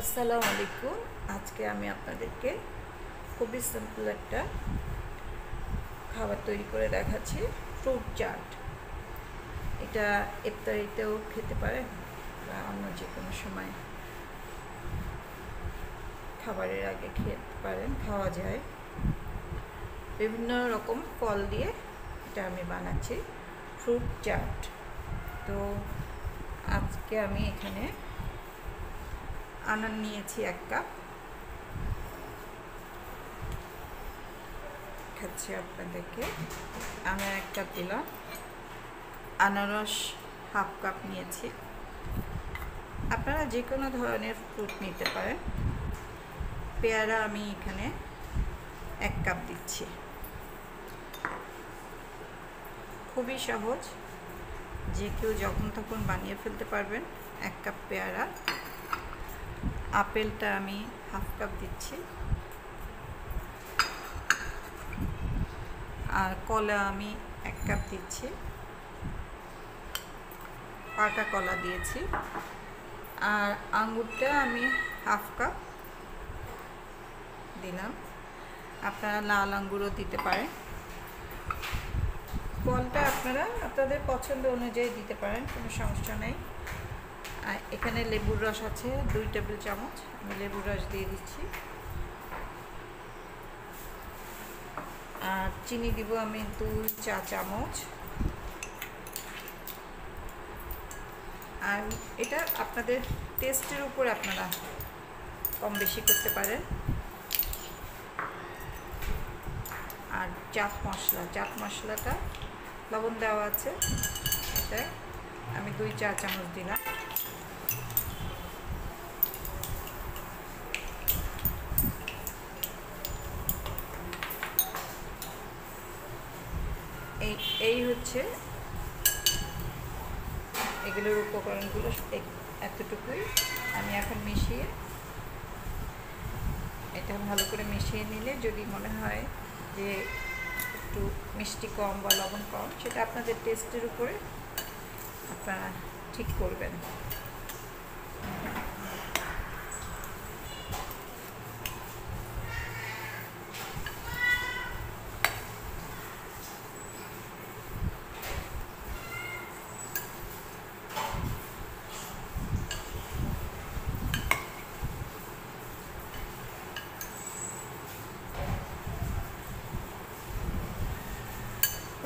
আসসালামু আলাইকুম। আজকে আমি আপনাদেরকে খুবই সিম্পল একটা খাবার তৈরি করে দেখাচ্ছি, ফ্রুট চাট। এটা ইফতারিতেও খেতে পারেন বা অন্য যে কোনো সময় খাবারের আগে খেতে পারেন, খাওয়া যায়। বিভিন্ন রকম ফল দিয়ে এটা আমি বানাচ্ছি ফ্রুট চাট। তো আজকে আমি এখানে আনার নিয়েছি 1 কাপ, খাচ্ছি আপনাদেরকে। আনার 1 কাপ দিলাম, আনারস 1/2 কাপ নিয়েছি। আপনারা যে কোনো ধরনের ফ্রুট নিতে পারেন। পেয়ারা আমি এখানে 1 কাপ দিচ্ছি। খুবই সহজ, যে কেউ যখন তখন বানিয়ে ফেলতে পারবেন। 1 কাপ পেয়ারা। আপেলটা আমি 1/2 কাপ দিচ্ছি, আর কলা আমি 1 কাপ দিচ্ছি, পাকা কলা দিয়েছি। আর আঙ্গুরটা আমি 1/2 কাপ দিলাম। আপনারা লাল আঙ্গুরও দিতে পারেন। ফলটা আপনারা আপনাদের পছন্দ অনুযায়ী দিতে পারেন, কোনো সমস্যা নেই। আর এখানে লেবুর রস আছে 2 টেবিল চামচ, আমি লেবুর রস দিয়ে দিচ্ছি। আর চিনি দিব আমি 2 চা চামচ। আর এটা আপনাদের টেস্টের উপর আপনারা কম বেশি করতে পারেন। আর চাট মশলাটা লবণ দেওয়া আছে, এটাই আমি 2 চা চামচ দিলাম। এই হচ্ছে এগুলোর উপকরণগুলো, এতটুকুই। আমি এখন মিশিয়ে এটা ভালো করে মিশিয়ে নিলে, যদি মনে হয় যে একটু মিষ্টি কম বা লবণ কম, সেটা আপনাদের টেস্টের উপরে আপনারা ঠিক করবেন।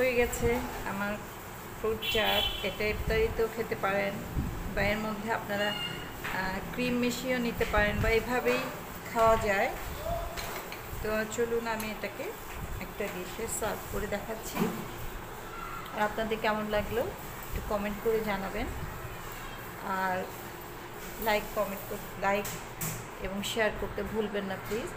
হয়ে গেছে আমার ফ্রুট চাট। এটা ইফতারিতেও খেতে পারেন, বা এর মধ্যে আপনারা ক্রিম মিশিয়েও নিতে পারেন, বা এভাবেই খাওয়া যায়। তো চলুন আমি এটাকে একটা ডিশে সার্ভ করে দেখাচ্ছি। আর আপনাদের কেমন লাগলো একটু কমেন্ট করে জানাবেন। আর লাইক এবং শেয়ার করতে ভুলবেন না প্লিজ।